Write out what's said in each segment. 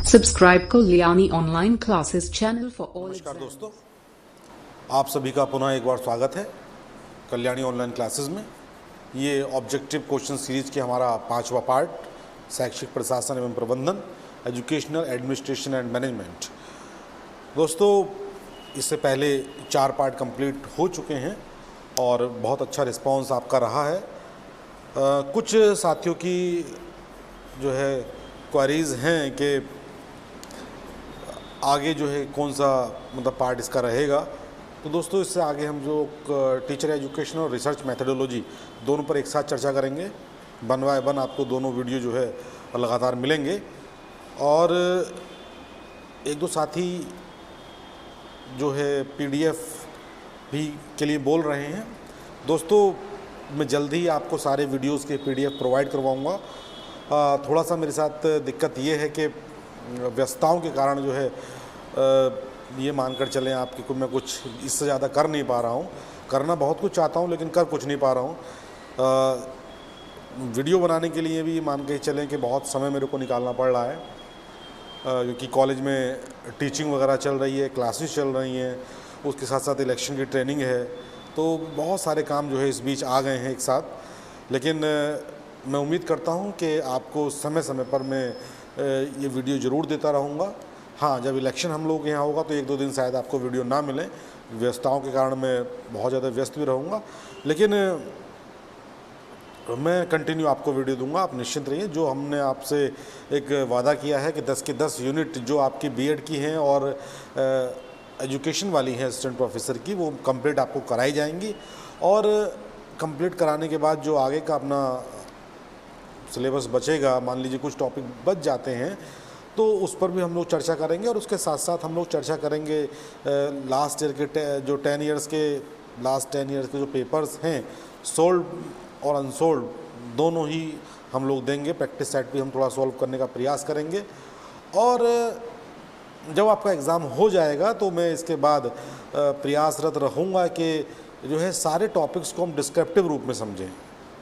Subscribe Kalyani Online Classes channel for all. नमस्कार दोस्तों, आप सभी का पुनः एक बार स्वागत है कल्याणी ऑनलाइन क्लासेस में। ये ऑब्जेक्टिव क्वेश्चन सीरीज के हमारा 5वां पार्ट, शैक्षिक प्रशासन एवं प्रबंधन, एजुकेशनल एडमिनिस्ट्रेशन एंड मैनेजमेंट। दोस्तों, इससे पहले 4 पार्ट कंप्लीट हो चुके हैं और बहुत अच्छा रिस्पांस आपका रहा है। कुछ साथियों की जो है क्वेरीज़ हैं कि आगे जो है कौन सा मतलब पार्ट इसका रहेगा। तो दोस्तों, इससे आगे हम जो टीचर एजुकेशन और रिसर्च मेथडोलॉजी दोनों पर एक साथ चर्चा करेंगे। 1 बाय 1 आपको दोनों वीडियो जो है लगातार मिलेंगे। और एक दो साथी जो है पीडीएफ भी के लिए बोल रहे हैं। दोस्तों, मैं जल्द ही आपको सारे वीडियोस के पीडीएफ प्रोवाइड करवाऊंगा। थोड़ा सा मेरे साथ दिक्कत ये है कि व्यस्तताओं के कारण जो है ये मानकर चलें आप कि मैं कुछ इससे ज़्यादा कर नहीं पा रहा हूँ। करना बहुत कुछ चाहता हूँ लेकिन कर कुछ नहीं पा रहा हूँ। वीडियो बनाने के लिए भी मान के चलें कि बहुत समय मेरे को निकालना पड़ रहा है, क्योंकि कॉलेज में टीचिंग वगैरह चल रही है, क्लासेस चल रही हैं, उसके साथ साथ इलेक्शन की ट्रेनिंग है। तो बहुत सारे काम जो है इस बीच आ गए हैं एक साथ। लेकिन मैं उम्मीद करता हूँ कि आपको समय समय पर मैं ये वीडियो ज़रूर देता रहूँगा। हाँ, जब इलेक्शन हम लोग के यहाँ होगा तो 1-2 दिन शायद आपको वीडियो ना मिले, व्यस्तताओं के कारण मैं बहुत ज़्यादा व्यस्त भी रहूँगा। लेकिन मैं कंटिन्यू आपको वीडियो दूंगा, आप निश्चिंत रहिए। जो हमने आपसे एक वादा किया है कि 10 के 10 यूनिट जो आपकी बीएड की हैं और एजुकेशन वाली हैं असिस्टेंट प्रोफेसर की, वो कंप्लीट आपको कराई जाएंगी। और कंप्लीट कराने के बाद जो आगे का अपना सिलेबस बचेगा, मान लीजिए कुछ टॉपिक बच जाते हैं, तो उस पर भी हम लोग चर्चा करेंगे। और उसके साथ साथ हम लोग चर्चा करेंगे लास्ट ईयर के जो 10 ईयर्स के जो पेपर्स हैं, सोल्व और अनसोल्व दोनों ही हम लोग देंगे। प्रैक्टिस सेट भी हम थोड़ा सॉल्व करने का प्रयास करेंगे। और जब आपका एग्ज़ाम हो जाएगा तो मैं इसके बाद प्रयासरत रहूँगा कि जो है सारे टॉपिक्स को हम डिस्क्रिप्टिव रूप में समझें,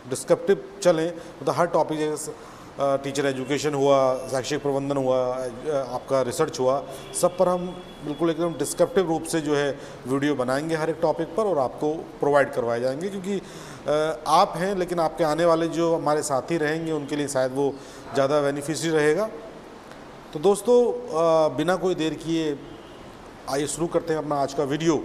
डिस्क्रिप्टिव चलें। मतलब हर टॉपिक जैसे टीचर एजुकेशन हुआ, शैक्षिक प्रबंधन हुआ, आपका रिसर्च हुआ, सब पर हम बिल्कुल एकदम डिस्क्रिप्टिव रूप से जो है वीडियो बनाएंगे हर एक टॉपिक पर और आपको प्रोवाइड करवाए जाएंगे। क्योंकि आप हैं, लेकिन आपके आने वाले जो हमारे साथी रहेंगे उनके लिए शायद वो ज़्यादा बेनिफिशियल रहेगा। तो दोस्तों, बिना कोई देर किए आइए शुरू करते हैं अपना आज का वीडियो,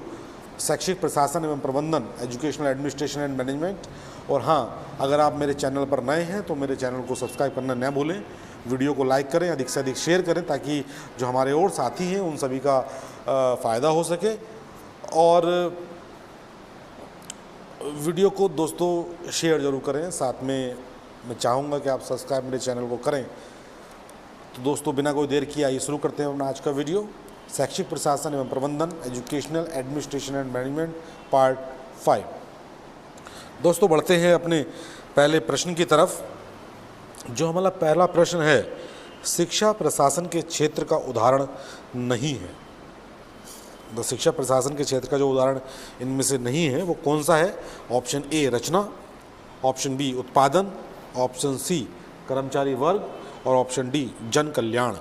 शैक्षिक प्रशासन एवं प्रबंधन, एजुकेशनल एडमिनिस्ट्रेशन एंड मैनेजमेंट। और हाँ, अगर आप मेरे चैनल पर नए हैं तो मेरे चैनल को सब्सक्राइब करना न भूलें, वीडियो को लाइक करें, अधिक से अधिक शेयर करें, ताकि जो हमारे और साथी हैं उन सभी का फ़ायदा हो सके। और वीडियो को दोस्तों शेयर ज़रूर करें। साथ में मैं चाहूँगा कि आप सब्सक्राइब मेरे चैनल को करें। तो दोस्तों, बिना कोई देर किए आइए शुरू करते हैं अपना आज का वीडियो, शैक्षिक प्रशासन एवं प्रबंधन, educational administration and management, part 5। दोस्तों, बढ़ते हैं अपने पहले प्रश्न की तरफ। जो हमारा पहला प्रश्न है, शिक्षा प्रशासन के क्षेत्र का उदाहरण नहीं है। तो शिक्षा प्रशासन के क्षेत्र का जो उदाहरण इनमें से नहीं है वो कौन सा है? ऑप्शन ए रचना, ऑप्शन बी उत्पादन, ऑप्शन सी कर्मचारी वर्ग और ऑप्शन डी जन कल्याण।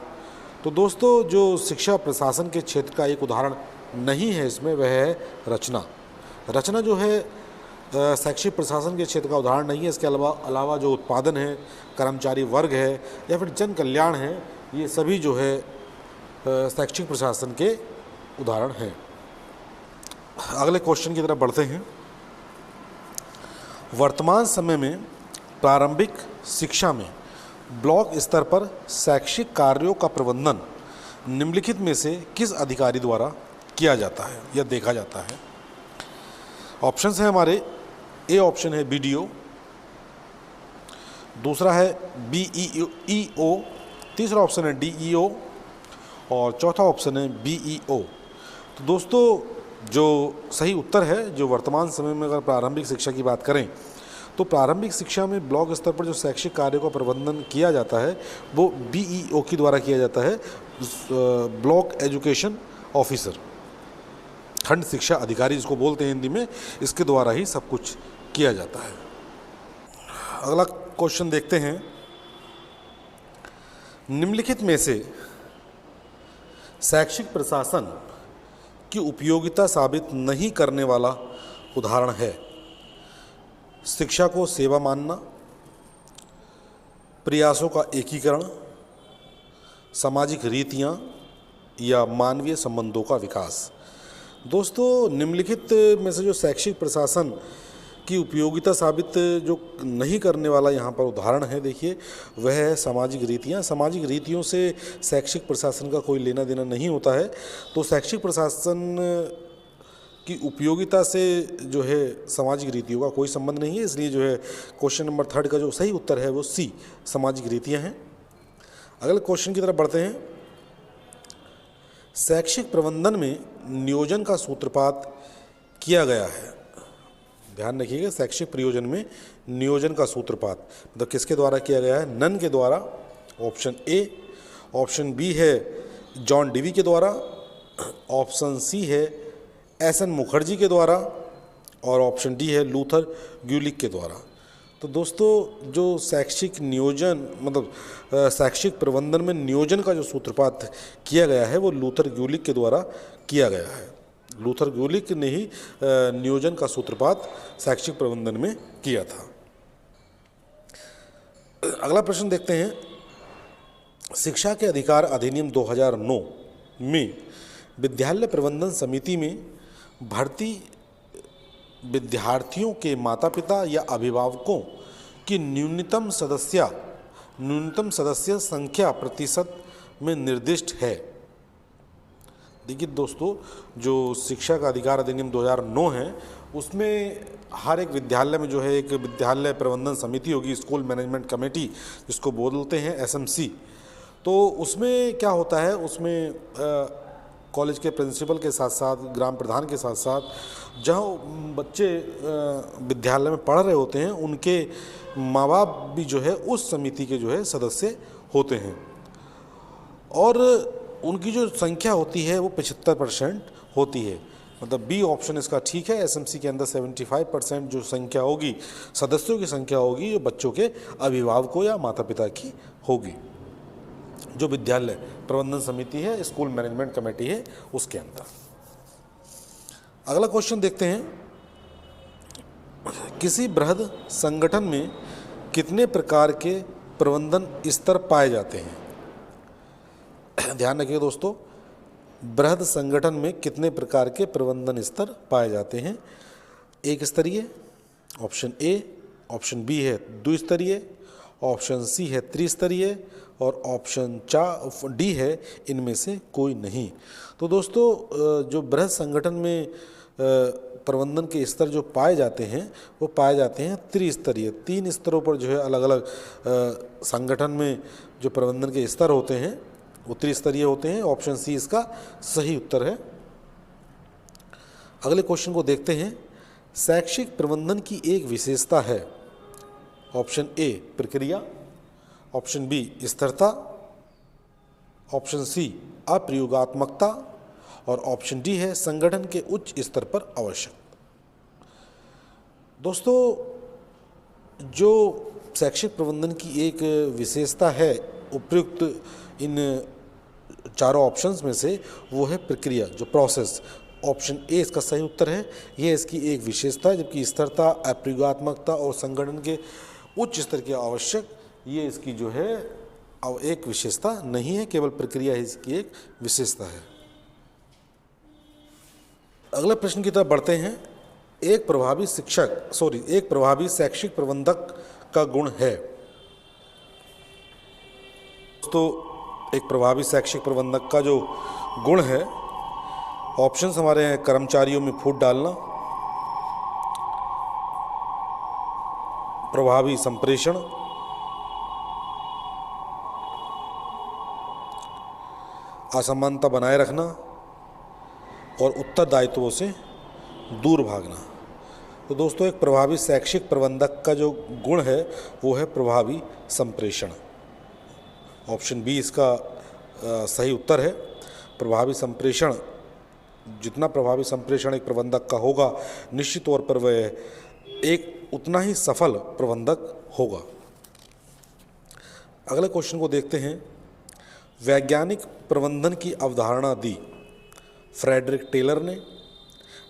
तो दोस्तों, जो शिक्षा प्रशासन के क्षेत्र का एक उदाहरण नहीं है इसमें, वह है रचना। रचना जो है शैक्षिक प्रशासन के क्षेत्र का उदाहरण नहीं है। इसके अलावा जो उत्पादन है, कर्मचारी वर्ग है या फिर जन कल्याण है, ये सभी जो है शैक्षिक प्रशासन के उदाहरण हैं। अगले क्वेश्चन की तरफ बढ़ते हैं। वर्तमान समय में प्रारंभिक शिक्षा में ब्लॉक स्तर पर शैक्षिक कार्यों का प्रबंधन निम्नलिखित में से किस अधिकारी द्वारा किया जाता है या देखा जाता है? ऑप्शंस हैं हमारे। ए ऑप्शन है बीडीओ, दूसरा है बीईओ, तीसरा ऑप्शन है डीईओ और चौथा ऑप्शन है बीईओ। तो दोस्तों, जो सही उत्तर है, जो वर्तमान समय में अगर प्रारंभिक शिक्षा की बात करें तो प्रारंभिक शिक्षा में ब्लॉक स्तर पर जो शैक्षिक कार्यों का प्रबंधन किया जाता है वो बीईओ के द्वारा किया जाता है, ब्लॉक एजुकेशन ऑफिसर, खंड शिक्षा अधिकारी जिसको बोलते हैं हिंदी में, इसके द्वारा ही सब कुछ किया जाता है। अगला क्वेश्चन देखते हैं। निम्नलिखित में से शैक्षिक प्रशासन की उपयोगिता साबित नहीं करने वाला उदाहरण है? शिक्षा को सेवा मानना, प्रयासों का एकीकरण, सामाजिक रीतियाँ या मानवीय संबंधों का विकास। दोस्तों, निम्नलिखित में से जो शैक्षिक प्रशासन की उपयोगिता साबित जो नहीं करने वाला यहाँ पर उदाहरण है, देखिए, वह है सामाजिक रीतियाँ। सामाजिक रीतियों से शैक्षिक प्रशासन का कोई लेना देना नहीं होता है। तो शैक्षिक प्रशासन की उपयोगिता से जो है सामाजिक रीतियों का कोई संबंध नहीं है। इसलिए जो है क्वेश्चन नंबर 3 का जो सही उत्तर है वो सी, सामाजिक रीतियाँ हैं। अगले क्वेश्चन की तरफ बढ़ते हैं। शैक्षिक प्रबंधन में नियोजन का सूत्रपात किया गया है। ध्यान रखिएगा, शैक्षिक प्रयोजन में नियोजन का सूत्रपात मतलब किसके द्वारा किया गया है? नन के द्वारा, ऑप्शन ए। ऑप्शन बी है जॉन डीवी के द्वारा। ऑप्शन सी है एस.एन. मुखर्जी के द्वारा। और ऑप्शन डी है लूथर ग्यूलिक के द्वारा। तो दोस्तों, जो शैक्षिक नियोजन मतलब शैक्षिक प्रबंधन में नियोजन का जो सूत्रपात किया गया है वो लूथर ग्यूलिक के द्वारा किया गया है। लूथर ग्यूलिक ने ही नियोजन का सूत्रपात शैक्षिक प्रबंधन में किया था। अगला प्रश्न देखते हैं। शिक्षा के अधिकार अधिनियम 2009 में विद्यालय प्रबंधन समिति में भर्ती विद्यार्थियों के माता पिता या अभिभावकों की न्यूनतम सदस्य संख्या प्रतिशत में निर्दिष्ट है। देखिए दोस्तों, जो शिक्षा का अधिकार अधिनियम 2009 है उसमें हर एक विद्यालय में जो है एक विद्यालय प्रबंधन समिति होगी, स्कूल मैनेजमेंट कमेटी जिसको बोलते हैं एसएमसी। तो उसमें क्या होता है, उसमें कॉलेज के प्रिंसिपल के साथ साथ ग्राम प्रधान के साथ साथ जहाँ बच्चे विद्यालय में पढ़ रहे होते हैं उनके माँ बाप भी जो है उस समिति के जो है सदस्य होते हैं। और उनकी जो संख्या होती है वो 75% होती है। मतलब बी ऑप्शन इसका ठीक है। एसएमसी के अंदर 75% जो संख्या होगी, सदस्यों की संख्या होगी, जो बच्चों के अभिभावकों या माता पिता की होगी, जो विद्यालय प्रबंधन समिति है, स्कूल मैनेजमेंट कमेटी है, उसके अंदर। अगला क्वेश्चन देखते हैं। किसी बृहद संगठन में कितने प्रकार के प्रबंधन स्तर पाए जाते हैं? ध्यान रखिए दोस्तों, बृहद संगठन में कितने प्रकार के प्रबंधन स्तर पाए जाते हैं? एक स्तरीय, ऑप्शन ए। ऑप्शन बी है द्विस्तरीय। ऑप्शन सी है त्रिस्तरीय। और ऑप्शन डी है इनमें से कोई नहीं। तो दोस्तों, जो बृहद संगठन में प्रबंधन के स्तर जो पाए जाते हैं वो पाए जाते हैं त्रिस्तरीय। 3 स्तरों पर जो है अलग अलग संगठन में जो प्रबंधन के स्तर होते हैं वो त्रिस्तरीय होते हैं। ऑप्शन सी इसका सही उत्तर है। अगले क्वेश्चन को देखते हैं। शैक्षिक प्रबंधन की एक विशेषता है। ऑप्शन ए प्रक्रिया। ऑप्शन बी स्थिरता। ऑप्शन सी अप्रयोगात्मकता। और ऑप्शन डी है संगठन के उच्च स्तर पर आवश्यक। दोस्तों, जो शैक्षिक प्रबंधन की एक विशेषता है उपयुक्त इन चारों ऑप्शंस में से, वो है प्रक्रिया, जो प्रोसेस। ऑप्शन ए इसका सही उत्तर है। यह इसकी एक विशेषता है, जबकि स्थिरता, अप्रयोगात्मकता और संगठन के उच्च स्तर की आवश्यक, ये इसकी जो है एक विशेषता नहीं है, केवल प्रक्रिया ही इसकी एक विशेषता है। अगले प्रश्न की तरफ बढ़ते हैं। एक प्रभावी शैक्षिक प्रबंधक का गुण है। तो एक प्रभावी शैक्षिक प्रबंधक का जो गुण है, ऑप्शंस हमारे हैं कर्मचारियों में फूट डालना, प्रभावी संप्रेषण, असमानता बनाए रखना और उत्तरदायित्वों से दूर भागना। तो दोस्तों, एक प्रभावी शैक्षिक प्रबंधक का जो गुण है वो है प्रभावी संप्रेषण। ऑप्शन बी इसका सही उत्तर है। प्रभावी संप्रेषण, जितना प्रभावी संप्रेषण एक प्रबंधक का होगा, निश्चित तौर पर वह एक उतना ही सफल प्रबंधक होगा। अगले क्वेश्चन को देखते हैं। वैज्ञानिक प्रबंधन की अवधारणा दी? फ्रेडरिक टेलर ने,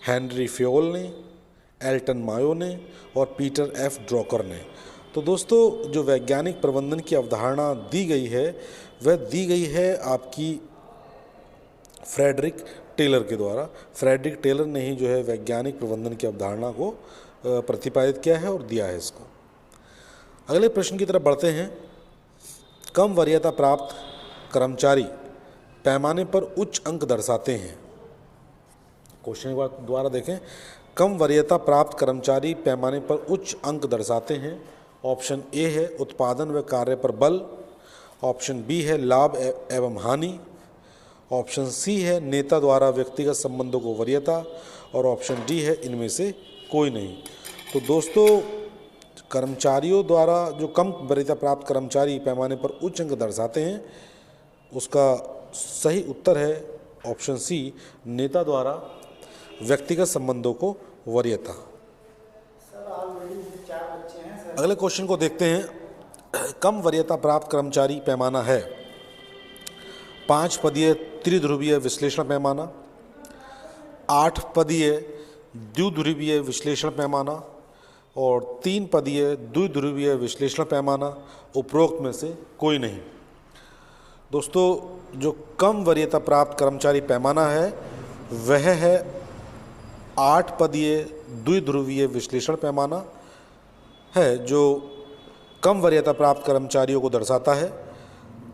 हेनरी फ्योल ने, एल्टन मायो ने और पीटर एफ ड्रॉकर ने। तो दोस्तों जो वैज्ञानिक प्रबंधन की अवधारणा दी गई है वह दी गई है आपकी फ्रेडरिक टेलर के द्वारा। फ्रेडरिक टेलर ने ही जो है वैज्ञानिक प्रबंधन की अवधारणा को प्रतिपादित किया है और दिया है इसको। अगले प्रश्न की तरफ बढ़ते हैं। कम वरीयता प्राप्त कर्मचारी पैमाने पर उच्च अंक दर्शाते हैं। क्वेश्चन एक बार द्वारा देखें। कम वरीयता प्राप्त कर्मचारी पैमाने पर उच्च अंक दर्शाते हैं। ऑप्शन ए है उत्पादन व कार्य पर बल, ऑप्शन बी है लाभ एवं हानि, ऑप्शन सी है नेता द्वारा व्यक्तिगत संबंधों को वरीयता और ऑप्शन डी है इनमें से कोई नहीं। तो दोस्तों कर्मचारियों द्वारा जो कम वरीयता प्राप्त कर्मचारी पैमाने पर उच्च अंक दर्शाते हैं उसका सही उत्तर है ऑप्शन सी, नेता द्वारा व्यक्तिगत संबंधों को वरीयता। अगले क्वेश्चन को देखते हैं। कम वरीयता प्राप्त कर्मचारी पैमाना है 5 पदीय त्रिध्रुवीय विश्लेषण पैमाना, 8 पदीय द्विध्रुवीय विश्लेषण पैमाना और 3 पदीय द्विध्रुवीय विश्लेषण पैमाना, उपरोक्त में से कोई नहीं। दोस्तों जो कम वरीयता प्राप्त कर्मचारी पैमाना है वह है 8 पदीय द्विध्रुवीय विश्लेषण पैमाना है जो कम वरीयता प्राप्त कर्मचारियों को दर्शाता है।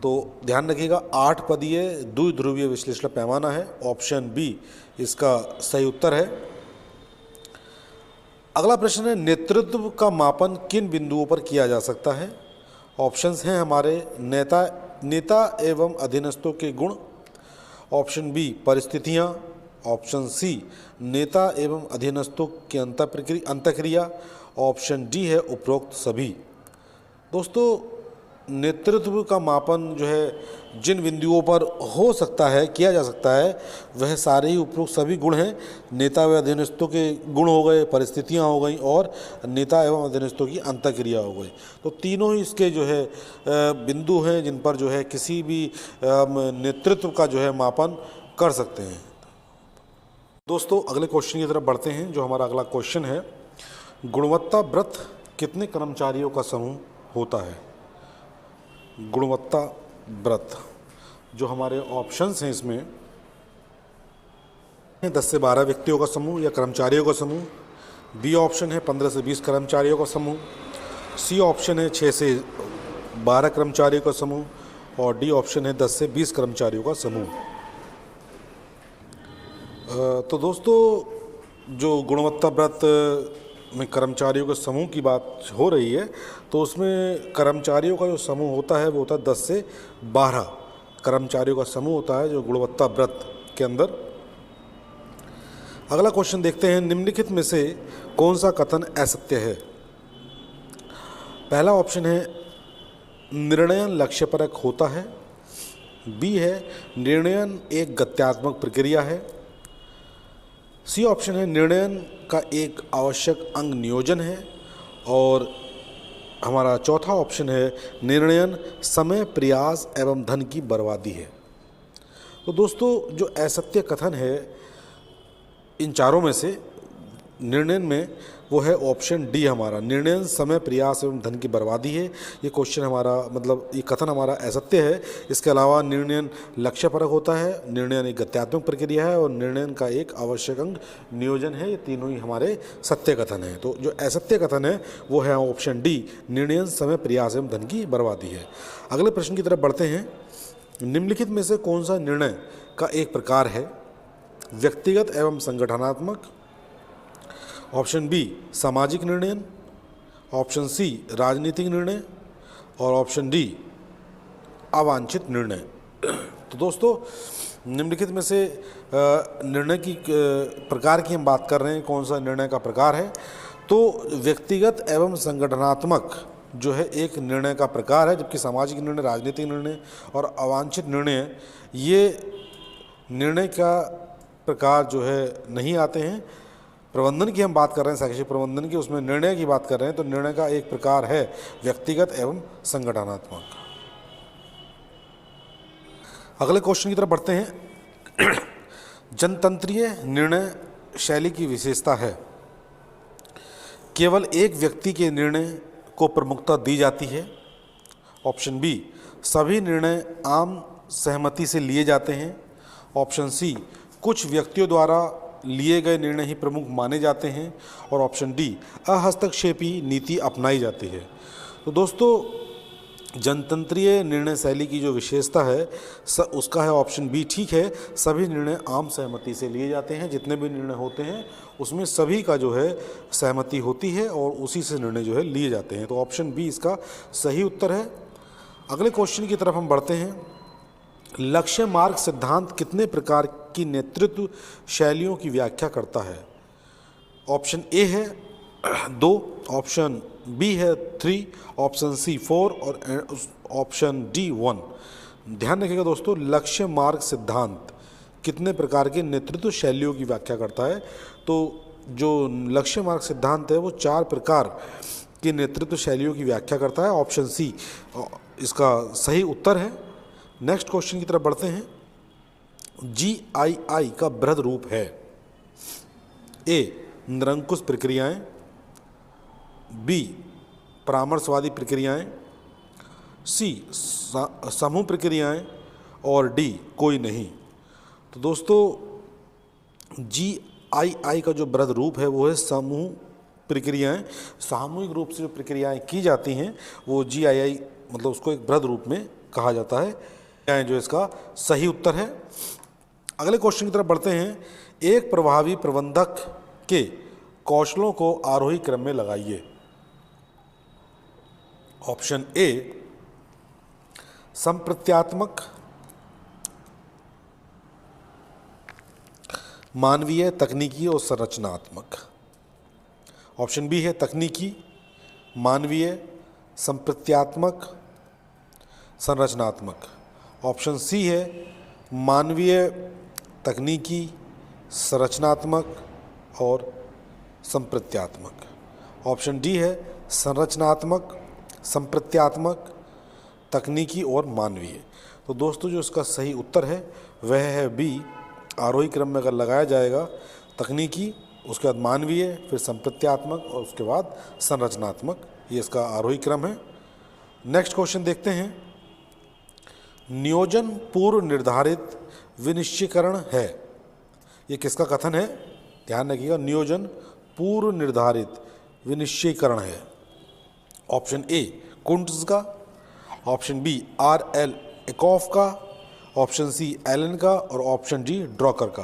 तो ध्यान रखिएगा 8 पदीय द्विध्रुवीय विश्लेषण पैमाना है, ऑप्शन बी इसका सही उत्तर है। अगला प्रश्न है नेतृत्व का मापन किन बिंदुओं पर किया जा सकता है? ऑप्शंस हैं हमारे नेता एवं अधीनस्थों के गुण, ऑप्शन बी परिस्थितियां, ऑप्शन सी नेता एवं अधीनस्थों की अंतःक्रिया, ऑप्शन डी है उपरोक्त सभी। दोस्तों नेतृत्व का मापन जो है जिन बिंदुओं पर हो सकता है किया जा सकता है वह सारे ही उपरोक्त सभी गुण हैं। नेता व अधीनस्थों के गुण हो गए, परिस्थितियां हो गई और नेता एवं अधीनस्थों की अंतःक्रिया हो गई। तो तीनों ही इसके जो है बिंदु हैं जिन पर जो है किसी भी नेतृत्व का जो है मापन कर सकते हैं। दोस्तों अगले क्वेश्चन की तरफ बढ़ते हैं। जो हमारा अगला क्वेश्चन है, गुणवत्ता व्रत कितने कर्मचारियों का समूह होता है? गुणवत्ता व्रत जो हमारे ऑप्शंस हैं इसमें 10 से 12 व्यक्तियों का समूह या कर्मचारियों का समूह, बी ऑप्शन है 15 से 20 कर्मचारियों का समूह, सी ऑप्शन है 6 से 12 कर्मचारियों का समूह और डी ऑप्शन है 10 से 20 कर्मचारियों का समूह। तो दोस्तों जो गुणवत्ता व्रत में कर्मचारियों के समूह की बात हो रही है तो उसमें कर्मचारियों का जो समूह होता है वो होता है 10 से 12 कर्मचारियों का समूह होता है जो गुणवत्ता व्रत के अंदर। अगला क्वेश्चन देखते हैं। निम्नलिखित में से कौन सा कथन असत्य है? पहला ऑप्शन है निर्णयन लक्ष्यपरक होता है, बी है निर्णयन एक गत्यात्मक प्रक्रिया है, सी ऑप्शन है निर्णयन का एक आवश्यक अंग नियोजन है और हमारा चौथा ऑप्शन है निर्णयन समय, प्रयास एवं धन की बर्बादी है। तो दोस्तों जो असत्य कथन है इन चारों में से निर्णयन में वो है ऑप्शन डी हमारा, निर्णयन समय, प्रयास एवं धन की बर्बादी है। ये क्वेश्चन हमारा मतलब ये कथन हमारा असत्य है। इसके अलावा निर्णयन लक्ष्यपरक होता है, निर्णयन एक गत्यात्मक प्रक्रिया है और निर्णयन का एक आवश्यक अंग नियोजन है। ये तीनों ही हमारे सत्य कथन हैं। तो जो असत्य कथन है वो है ऑप्शन डी, निर्णयन समय, प्रयास एवं धन की बर्बादी है। अगले प्रश्न की तरफ बढ़ते हैं। निम्नलिखित में से कौन सा निर्णय का एक प्रकार है? व्यक्तिगत एवं संगठनात्मक, ऑप्शन बी सामाजिक निर्णय, ऑप्शन सी राजनीतिक निर्णय और ऑप्शन डी अवांछित निर्णय। तो दोस्तों निम्नलिखित में से निर्णय की प्रकार की हम बात कर रहे हैं, कौन सा निर्णय का प्रकार है? तो व्यक्तिगत एवं संगठनात्मक जो है एक निर्णय का प्रकार है, जबकि सामाजिक निर्णय, राजनीतिक निर्णय और अवांछित निर्णय ये निर्णय का प्रकार जो है नहीं आते हैं। प्रबंधन की हम बात कर रहे हैं, शैक्षिक प्रबंधन की, उसमें निर्णय की बात कर रहे हैं तो निर्णय का एक प्रकार है व्यक्तिगत एवं संगठनात्मक। अगले क्वेश्चन की तरफ बढ़ते हैं। जनतंत्रीय निर्णय शैली की विशेषता है, केवल एक व्यक्ति के निर्णय को प्रमुखता दी जाती है। ऑप्शन बी, सभी निर्णय आम सहमति से लिए जाते हैं। ऑप्शन सी, कुछ व्यक्तियों द्वारा लिए गए निर्णय ही प्रमुख माने जाते हैं। और ऑप्शन डी, अहस्तक्षेपी नीति अपनाई जाती है। तो दोस्तों, जनतंत्रीय निर्णय शैली की जो विशेषता है उसका है ऑप्शन बी ठीक है, सभी निर्णय आम सहमति से लिए जाते हैं। जितने भी निर्णय होते हैं उसमें सभी का जो है सहमति होती है और उसी से निर्णय जो है लिए जाते हैं। तो ऑप्शन बी इसका सही उत्तर है। अगले क्वेश्चन की तरफ हम बढ़ते हैं। लक्ष्य मार्ग सिद्धांत कितने प्रकार की नेतृत्व शैलियों की व्याख्या करता है? ऑप्शन ए है 2, ऑप्शन बी है 3, ऑप्शन सी 4 और ऑप्शन डी 1। ध्यान रखिएगा दोस्तों, लक्ष्य मार्ग सिद्धांत कितने प्रकार के नेतृत्व शैलियों की व्याख्या करता है? तो जो लक्ष्य मार्ग सिद्धांत है वो 4 प्रकार की नेतृत्व शैलियों की व्याख्या करता है। ऑप्शन सी इसका सही उत्तर है। नेक्स्ट क्वेश्चन की तरफ बढ़ते हैं। GII का बृहद रूप है। ए, निरंकुश प्रक्रियाएं, बी, परामर्शवादी प्रक्रियाएं, सी, समूह प्रक्रियाएं और डी, कोई नहीं। तो दोस्तों, GII का जो बृहद रूप है वो है समूह प्रक्रियाएं। सामूहिक रूप से जो प्रक्रियाएं की जाती हैं वो GII मतलब उसको एक बृहद रूप में कहा जाता है, जो इसका सही उत्तर है। अगले क्वेश्चन की तरफ बढ़ते हैं। एक प्रभावी प्रबंधक के कौशलों को आरोही क्रम में लगाइए। ऑप्शन ए, संप्रत्यात्मक, मानवीय, तकनीकी और संरचनात्मक। ऑप्शन बी है तकनीकी, मानवीय, संप्रत्यात्मक, संरचनात्मक। ऑप्शन सी है मानवीय, तकनीकी, संरचनात्मक और संप्रत्यात्मक। ऑप्शन डी है संरचनात्मक, संप्रत्यात्मक, तकनीकी और मानवीय। तो दोस्तों, जो इसका सही उत्तर है वह है बी, आरोही क्रम में अगर लगाया जाएगा तकनीकी, उसके बाद मानवीय, फिर संप्रत्यात्मक और उसके बाद संरचनात्मक, ये इसका आरोही क्रम है। नेक्स्ट क्वेश्चन देखते हैं। नियोजन पूर्व निर्धारित विनिश्चयकरण है, ये किसका कथन है? ध्यान रखिएगा, नियोजन पूर्व निर्धारित विनिश्चयकरण है। ऑप्शन ए, कुंट्ज का, ऑप्शन बी RL एकॉफ का, ऑप्शन सी एलन का और ऑप्शन डी ड्रॉकर का।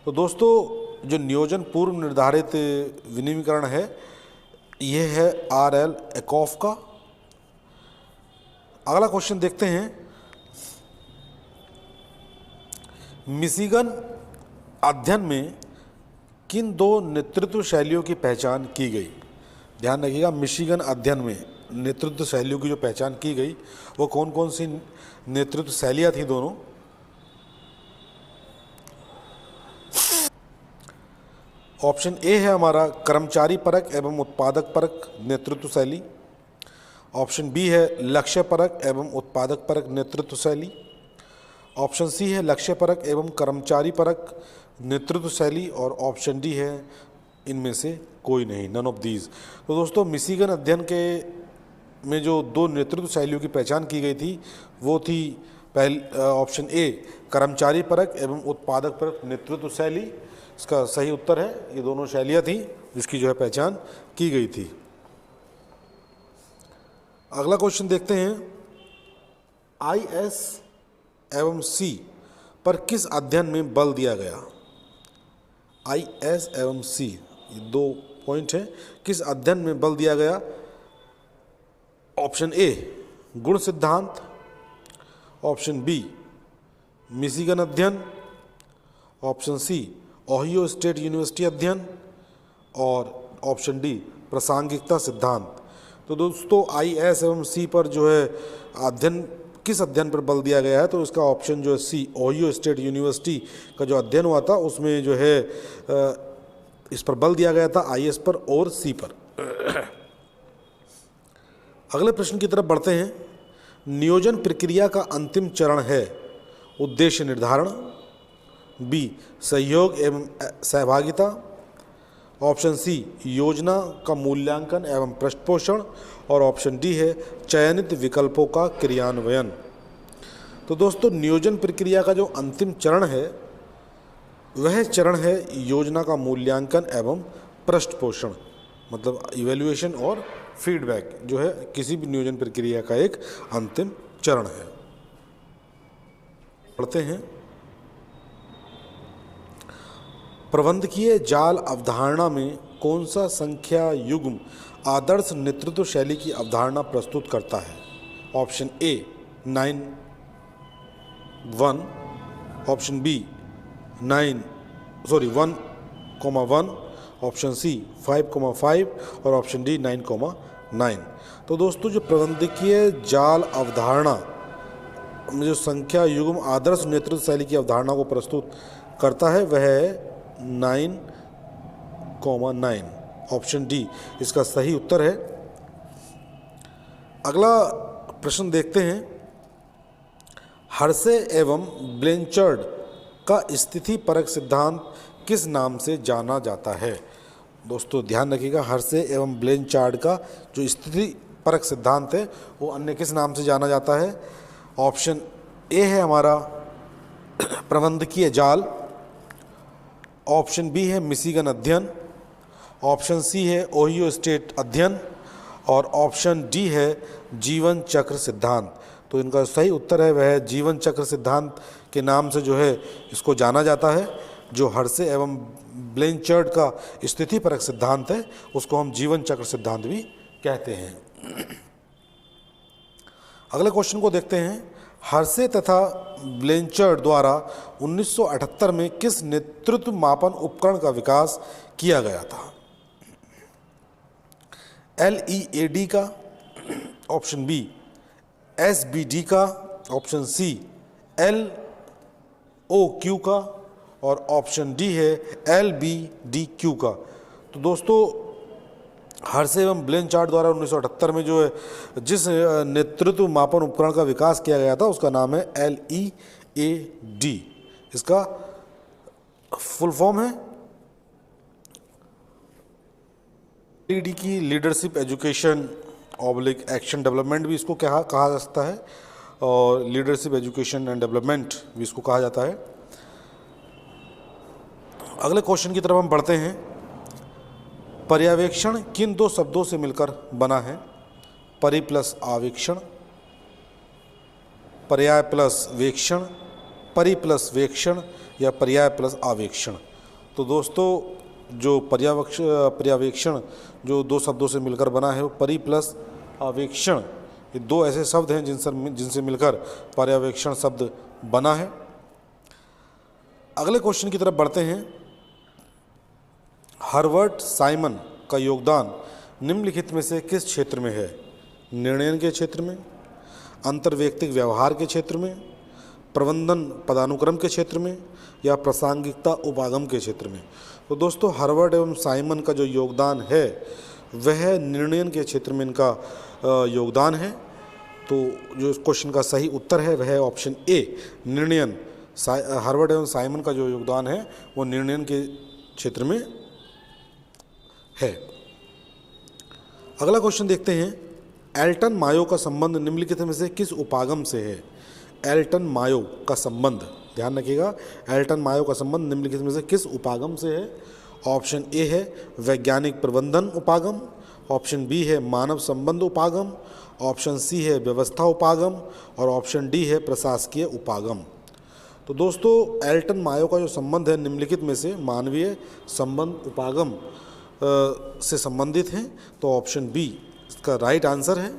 तो दोस्तों, जो नियोजन पूर्व निर्धारित विनिमयकरण है यह है RL एकॉफ का। अगला क्वेश्चन देखते हैं। मिशिगन अध्ययन में किन 2 नेतृत्व शैलियों की पहचान की गई? ध्यान रखिएगा, मिशिगन अध्ययन में नेतृत्व शैलियों की जो पहचान की गई वो कौन कौन सी नेतृत्व शैलियाँ थी दोनों? ऑप्शन ए है हमारा कर्मचारी परक एवं उत्पादक परक नेतृत्व शैली। ऑप्शन बी है लक्ष्य परक एवं उत्पादक परक नेतृत्व शैली। ऑप्शन सी है लक्ष्य परक एवं कर्मचारी परक नेतृत्व शैली और ऑप्शन डी है इनमें से कोई नहीं, नन ऑफ दीज। तो दोस्तों, मिशिगन अध्ययन के में जो 2 नेतृत्व शैलियों की पहचान की गई थी वो थी ऑप्शन ए, कर्मचारी परक एवं उत्पादक परक नेतृत्व शैली। इसका सही उत्तर है, ये दोनों शैलियाँ थी जिसकी जो है पहचान की गई थी। अगला क्वेश्चन देखते हैं। IS एवं C पर किस अध्ययन में बल दिया गया? IS एवं C, ये 2 पॉइंट हैं। किस अध्ययन में बल दिया गया? ऑप्शन ए, गुण सिद्धांत, ऑप्शन बी, मिशिगन अध्ययन, option C, Ohio State University अध्ययन और ऑप्शन डी, प्रासंगिकता सिद्धांत। तो दोस्तों, IS एवं C पर जो है अध्ययन, किस अध्ययन पर बल दिया गया है? तो इसका ऑप्शन जो है सी, ओहियो स्टेट यूनिवर्सिटी का जो अध्ययन हुआ था उसमें जो है इस पर बल दिया गया था, IS पर और C पर। अगले प्रश्न की तरफ बढ़ते हैं। नियोजन प्रक्रिया का अंतिम चरण है उद्देश्य निर्धारण, बी सहयोग एवं सहभागिता, ऑप्शन सी योजना का मूल्यांकन एवं पृष्ठपोषण और ऑप्शन डी है चयनित विकल्पों का क्रियान्वयन। तो दोस्तों नियोजन प्रक्रिया का जो अंतिम चरण है वह चरण है योजना का मूल्यांकन एवं पृष्ठपोषण, मतलब इवैल्यूएशन और फीडबैक जो है किसी भी नियोजन प्रक्रिया का एक अंतिम चरण है। पढ़ते हैं, प्रबंधकीय जाल अवधारणा में कौन सा संख्या युग्म आदर्श नेतृत्व शैली की अवधारणा प्रस्तुत करता है? Option A 9, 1, option B 1, 1, option C 5, और ऑप्शन डी 9, 9। तो दोस्तों जो प्रबंधकीय जाल अवधारणा में जो संख्या युग्म आदर्श नेतृत्व शैली की अवधारणा को प्रस्तुत करता है वह है 9, 9। ऑप्शन डी इसका सही उत्तर है। अगला प्रश्न देखते हैं, हर्शे एवं ब्लेंचर्ड का स्थिति परक सिद्धांत किस नाम से जाना जाता है? दोस्तों ध्यान रखिएगा, हर्शे एवं ब्लेंचार्ड का जो स्थिति परक सिद्धांत है वो अन्य किस नाम से जाना जाता है? ऑप्शन ए है हमारा प्रबंधकीय जाल, ऑप्शन बी है मिशिगन अध्ययन, ऑप्शन सी है ओहियो स्टेट अध्ययन और ऑप्शन डी है जीवन चक्र सिद्धांत। तो इनका सही उत्तर है वह जीवन चक्र सिद्धांत के नाम से जो है इसको जाना जाता है। जो हर्शे एवं ब्लेंचर्ड का स्थिति परक सिद्धांत है उसको हम जीवन चक्र सिद्धांत भी कहते हैं। अगले क्वेश्चन को देखते हैं, हर्शे तथा ब्लेंचर्ड द्वारा 1978 में किस नेतृत्व मापन उपकरण का विकास किया गया था? LEAD का, ऑप्शन बी SBD का, ऑप्शन सी LOQ का और ऑप्शन डी है LBDQ का। तो दोस्तों हर्शे एवं ब्लेंचार्ड द्वारा 1978 में जो है जिस नेतृत्व मापन उपकरण का विकास किया गया था उसका नाम है LEAD। इसका फुल फॉर्म है LEAD की leadership education oblique action development भी इसको कहा जा सकता है और लीडरशिप एजुकेशन एंड डेवलपमेंट भी इसको कहा जाता है। अगले क्वेश्चन की तरफ हम बढ़ते हैं, पर्यवेक्षण किन दो शब्दों से मिलकर बना है? परि प्लस आवेक्षण, पर्याय प्लस वेक्षण, परि प्लस वेक्षण या पर्याय प्लस आवेक्षण। तो दोस्तों जो पर्यवेक्षण जो दो शब्दों से मिलकर बना है वो परि प्लस आवेक्षण, ये दो ऐसे शब्द हैं जिनसे मिलकर पर्यवेक्षण शब्द बना है। अगले क्वेश्चन की तरफ बढ़ते हैं, हर्बर्ट साइमन का योगदान निम्नलिखित में से किस क्षेत्र में है? निर्णय के क्षेत्र में, अंतर्वैयक्तिक व्यवहार के क्षेत्र में, प्रबंधन पदानुक्रम के क्षेत्र में या प्रासंगिकता उपागम के क्षेत्र में? तो दोस्तों हर्बर्ट एवं साइमन का जो योगदान है वह निर्णयन के क्षेत्र में इनका योगदान है। तो जो इस क्वेश्चन का सही उत्तर है वह है ऑप्शन ए निर्णयन। हर्बर्ट एवं साइमन का जो योगदान है वो निर्णयन के क्षेत्र में है। अगला क्वेश्चन देखते हैं, एल्टन मायो का संबंध निम्नलिखित में से किस उपागम से है? एल्टन मायो का संबंध, ध्यान रखिएगा, एल्टन मायो का संबंध निम्नलिखित में से किस उपागम से है? ऑप्शन ए है वैज्ञानिक प्रबंधन उपागम, ऑप्शन बी है मानव संबंध उपागम, ऑप्शन सी है व्यवस्था उपागम और ऑप्शन डी है प्रशासकीय उपागम। तो दोस्तों एल्टन मायो का जो संबंध है निम्नलिखित में से मानवीय संबंध उपागम से संबंधित हैं। तो ऑप्शन बी इसका राइट आंसर है।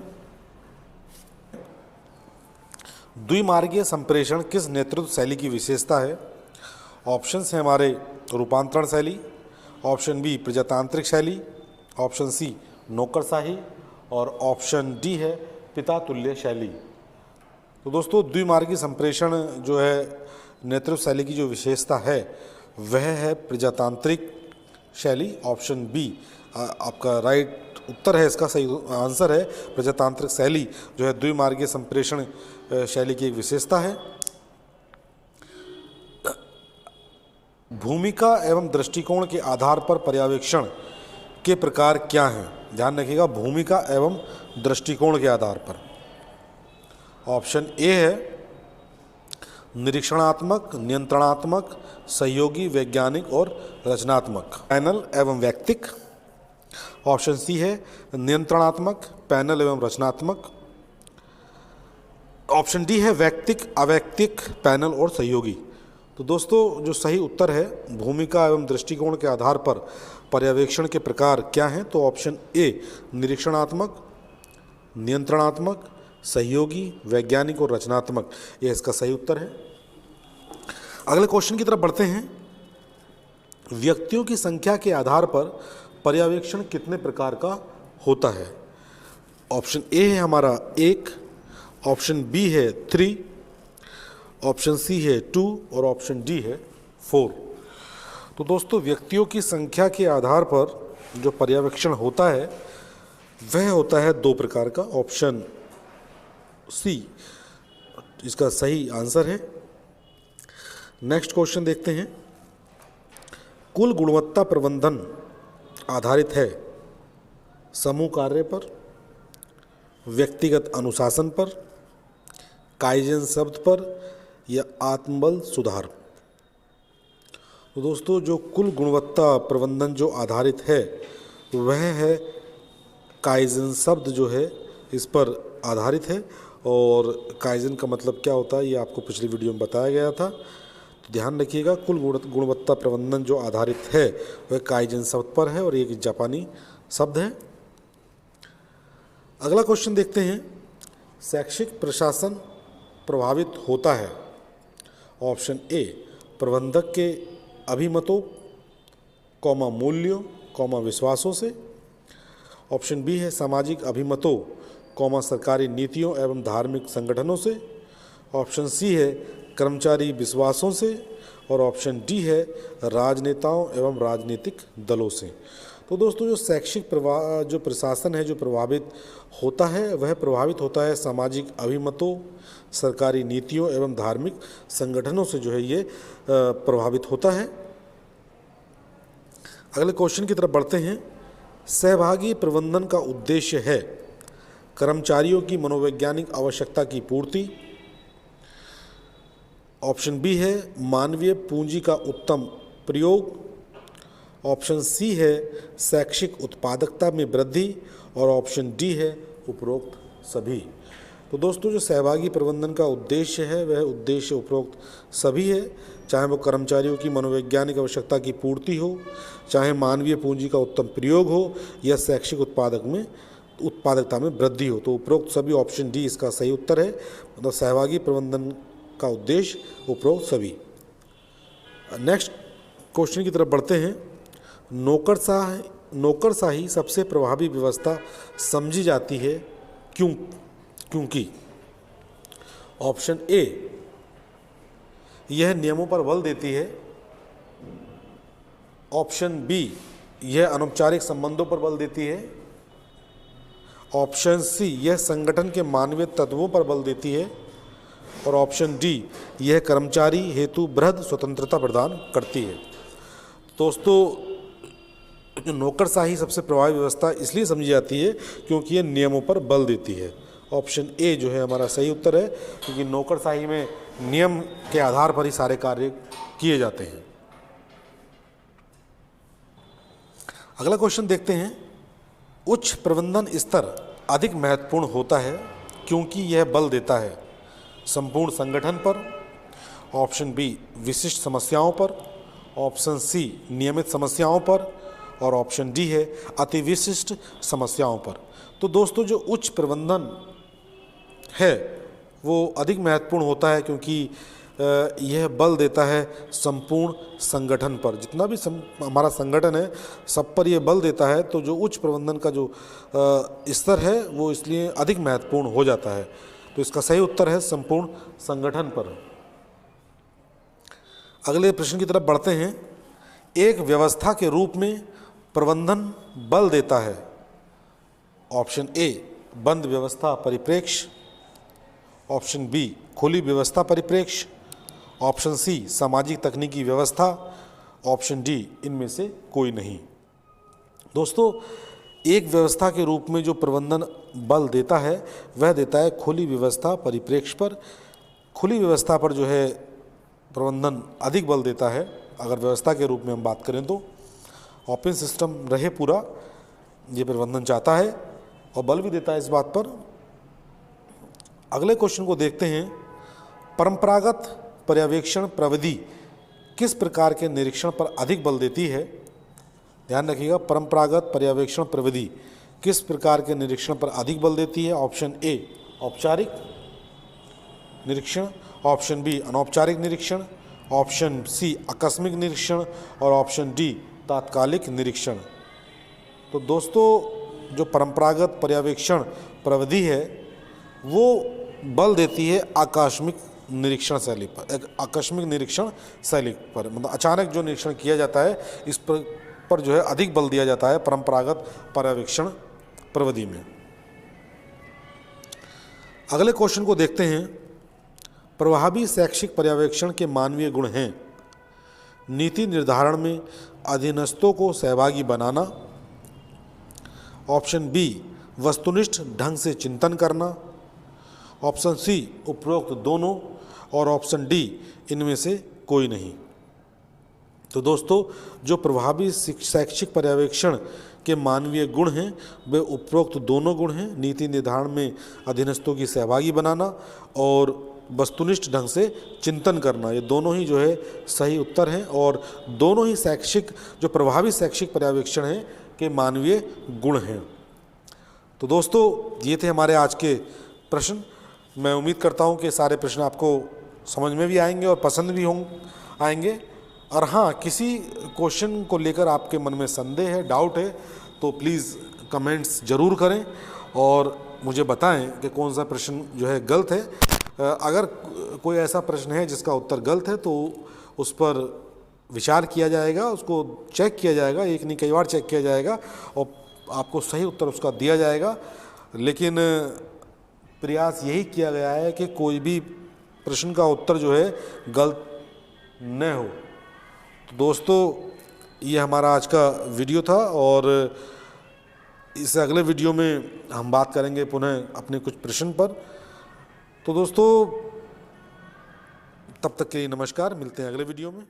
द्विमार्गीय संप्रेषण किस नेतृत्व शैली की विशेषता है? ऑप्शंस हैं हमारे रूपांतरण शैली, ऑप्शन बी प्रजातांत्रिक शैली, ऑप्शन सी नौकरशाही और ऑप्शन डी है पिता तुल्य शैली। तो दोस्तों द्विमार्गीय संप्रेषण जो है नेतृत्व शैली की जो विशेषता है वह है प्रजातांत्रिक शैली। ऑप्शन बी आपका राइट उत्तर है, इसका सही आंसर है प्रजातांत्रिक शैली जो है द्विमार्गीय संप्रेषण शैली की एक विशेषता है। भूमिका एवं दृष्टिकोण के आधार पर पर्यवेक्षण के प्रकार क्या हैं? ध्यान रखिएगा, भूमिका एवं दृष्टिकोण के आधार पर। ऑप्शन ए है निरीक्षणात्मक, नियंत्रणात्मक, सहयोगी, वैज्ञानिक और रचनात्मक। पैनल एवं व्यक्तिक। ऑप्शन सी है नियंत्रणात्मक, पैनल एवं रचनात्मक। ऑप्शन डी है व्यक्तिक, अवैक्तिक, पैनल और सहयोगी। तो दोस्तों जो सही उत्तर है भूमिका एवं दृष्टिकोण के आधार पर पर्यवेक्षण के प्रकार क्या हैं, तो ऑप्शन ए निरीक्षणात्मक, नियंत्रणात्मक, सहयोगी, वैज्ञानिक और रचनात्मक, ये इसका सही उत्तर है। अगले क्वेश्चन की तरफ बढ़ते हैं। व्यक्तियों की संख्या के आधार पर पर्यवेक्षण कितने प्रकार का होता है? ऑप्शन ए है हमारा 1, ऑप्शन बी है 3, ऑप्शन सी है 2 और ऑप्शन डी है 4। तो दोस्तों व्यक्तियों की संख्या के आधार पर जो पर्यवेक्षण होता है वह होता है 2 प्रकार का। ऑप्शन सी इसका सही आंसर है। नेक्स्ट क्वेश्चन देखते हैं। कुल गुणवत्ता प्रबंधन आधारित है समूह कार्य पर, व्यक्तिगत अनुशासन पर, काइजेन शब्द पर या आत्मबल सुधार। तो दोस्तों जो कुल गुणवत्ता प्रबंधन जो आधारित है वह है काइजेन शब्द जो है इस पर आधारित है। और काइजेन का मतलब क्या होता है ये आपको पिछली वीडियो में बताया गया था, तो ध्यान रखिएगा। कुल गुणवत्ता प्रबंधन जो आधारित है वह काइजेन शब्द पर है और ये एक जापानी शब्द है। अगला क्वेश्चन देखते हैं। शैक्षिक प्रशासन प्रभावित होता है ऑप्शन ए प्रबंधक के अभिमतों, मूल्यों, विश्वासों से। ऑप्शन बी है सामाजिक अभिमतों, सरकारी नीतियों एवं धार्मिक संगठनों से। ऑप्शन सी है कर्मचारी विश्वासों से और ऑप्शन डी है राजनेताओं एवं राजनीतिक दलों से। तो दोस्तों जो शैक्षिक जो प्रशासन है जो प्रभावित होता है वह प्रभावित होता है सामाजिक अभिमतों, सरकारी नीतियों एवं धार्मिक संगठनों से जो है ये प्रभावित होता है। अगले क्वेश्चन की तरफ बढ़ते हैं। सहभागी प्रबंधन का उद्देश्य है कर्मचारियों की मनोवैज्ञानिक आवश्यकता की पूर्ति। ऑप्शन बी है मानवीय पूंजी का उत्तम प्रयोग। ऑप्शन सी है शैक्षिक उत्पादकता में वृद्धि और ऑप्शन डी है उपरोक्त सभी। तो दोस्तों जो सहभागी प्रबंधन का उद्देश्य है वह उद्देश्य उपरोक्त सभी है, चाहे वो कर्मचारियों की मनोवैज्ञानिक आवश्यकता की पूर्ति हो, चाहे मानवीय पूंजी का उत्तम प्रयोग हो या शैक्षिक उत्पादकता में वृद्धि हो। तो उपरोक्त सभी ऑप्शन डी इसका सही उत्तर है, मतलब सहभागी प्रबंधन का उद्देश्य उपरोक्त सभी। नेक्स्ट क्वेश्चन की तरफ बढ़ते हैं। नौकरशाही सबसे प्रभावी व्यवस्था समझी जाती है क्योंकि ऑप्शन ए यह नियमों पर बल देती है। ऑप्शन बी यह अनौपचारिक संबंधों पर बल देती है। ऑप्शन सी यह संगठन के मानवीय तत्वों पर बल देती है और ऑप्शन डी यह कर्मचारी हेतु बृहद स्वतंत्रता प्रदान करती है। दोस्तों जो नौकरशाही सबसे प्रभावी व्यवस्था इसलिए समझी जाती है क्योंकि यह नियमों पर बल देती है। ऑप्शन ए जो है हमारा सही उत्तर है, क्योंकि नौकरशाही में नियम के आधार पर ही सारे कार्य किए जाते हैं। अगला क्वेश्चन देखते हैं। उच्च प्रबंधन स्तर अधिक महत्वपूर्ण होता है क्योंकि यह बल देता है संपूर्ण संगठन पर। ऑप्शन बी विशिष्ट समस्याओं पर। ऑप्शन सी नियमित समस्याओं पर और ऑप्शन डी है अति विशिष्ट समस्याओं पर। तो दोस्तों जो उच्च प्रबंधन है वो अधिक महत्वपूर्ण होता है क्योंकि यह बल देता है संपूर्ण संगठन पर। जितना भी हमारा संगठन है सब पर यह बल देता है, तो जो उच्च प्रबंधन का जो स्तर है वो इसलिए अधिक महत्वपूर्ण हो जाता है। तो इसका सही उत्तर है संपूर्ण संगठन पर। अगले प्रश्न की तरफ बढ़ते हैं। एक व्यवस्था के रूप में प्रबंधन बल देता है। ऑप्शन ए बंद व्यवस्था परिप्रेक्ष्य। ऑप्शन बी खुली व्यवस्था परिप्रेक्ष्य। ऑप्शन सी सामाजिक तकनीकी व्यवस्था ऑप्शन डी इनमें से कोई नहीं। दोस्तों, एक व्यवस्था के रूप में जो प्रबंधन बल देता है वह देता है खुली व्यवस्था परिप्रेक्ष्य पर। खुली व्यवस्था पर जो है प्रबंधन अधिक बल देता है। अगर व्यवस्था के रूप में हम बात करें तो ओपन सिस्टम रहे पूरा, ये प्रबंधन चाहता है और बल भी देता है इस बात पर। अगले क्वेश्चन को देखते हैं। परंपरागत पर्यवेक्षण प्रविधि किस प्रकार के निरीक्षण पर अधिक बल देती है? ध्यान रखिएगा, परंपरागत पर्यवेक्षण प्रविधि किस प्रकार के निरीक्षण पर अधिक बल देती है? ऑप्शन ए औपचारिक निरीक्षण, ऑप्शन बी अनौपचारिक निरीक्षण, ऑप्शन सी आकस्मिक निरीक्षण और ऑप्शन डी तात्कालिक निरीक्षण। तो दोस्तों, जो परंपरागत पर्यवेक्षण प्रविधि है वो बल देती है आकस्मिक निरीक्षण शैली पर। एक आकस्मिक निरीक्षण शैली पर, मतलब अचानक जो निरीक्षण किया जाता है इस पर जो है अधिक बल दिया जाता है परंपरागत पर्यवेक्षण प्रविधि में। अगले क्वेश्चन को देखते हैं। प्रभावी शैक्षिक पर्यवेक्षण के मानवीय गुण हैं नीति निर्धारण में अधीनस्थों को सहभागी बनाना, ऑप्शन बी वस्तुनिष्ठ ढंग से चिंतन करना, ऑप्शन सी उपरोक्त दोनों और ऑप्शन डी इनमें से कोई नहीं। तो दोस्तों, जो प्रभावी शैक्षिक पर्यवेक्षण के मानवीय गुण हैं वे उपरोक्त दोनों गुण हैं, नीति निर्धारण में अधीनस्थों की सहभागी बनाना और वस्तुनिष्ठ ढंग से चिंतन करना। ये दोनों ही जो है सही उत्तर हैं और दोनों ही शैक्षिक जो प्रभावी शैक्षिक पर्यवेक्षण हैं के मानवीय गुण हैं। तो दोस्तों, ये थे हमारे आज के प्रश्न। मैं उम्मीद करता हूँ कि सारे प्रश्न आपको समझ में भी आएंगे और पसंद भी आएंगे। और हाँ, किसी क्वेश्चन को लेकर आपके मन में संदेह है, डाउट है, तो प्लीज़ कमेंट्स ज़रूर करें और मुझे बताएं कि कौन सा प्रश्न जो है गलत है। अगर कोई ऐसा प्रश्न है जिसका उत्तर गलत है तो उस पर विचार किया जाएगा, उसको चेक किया जाएगा, एक नहीं कई बार चेक किया जाएगा और आपको सही उत्तर उसका दिया जाएगा। लेकिन प्रयास यही किया गया है कि कोई भी प्रश्न का उत्तर जो है गलत न हो। तो दोस्तों, ये हमारा आज का वीडियो था और इस अगले वीडियो में हम बात करेंगे पुनः अपने कुछ प्रश्न पर। तो दोस्तों, तब तक के लिए नमस्कार, मिलते हैं अगले वीडियो में।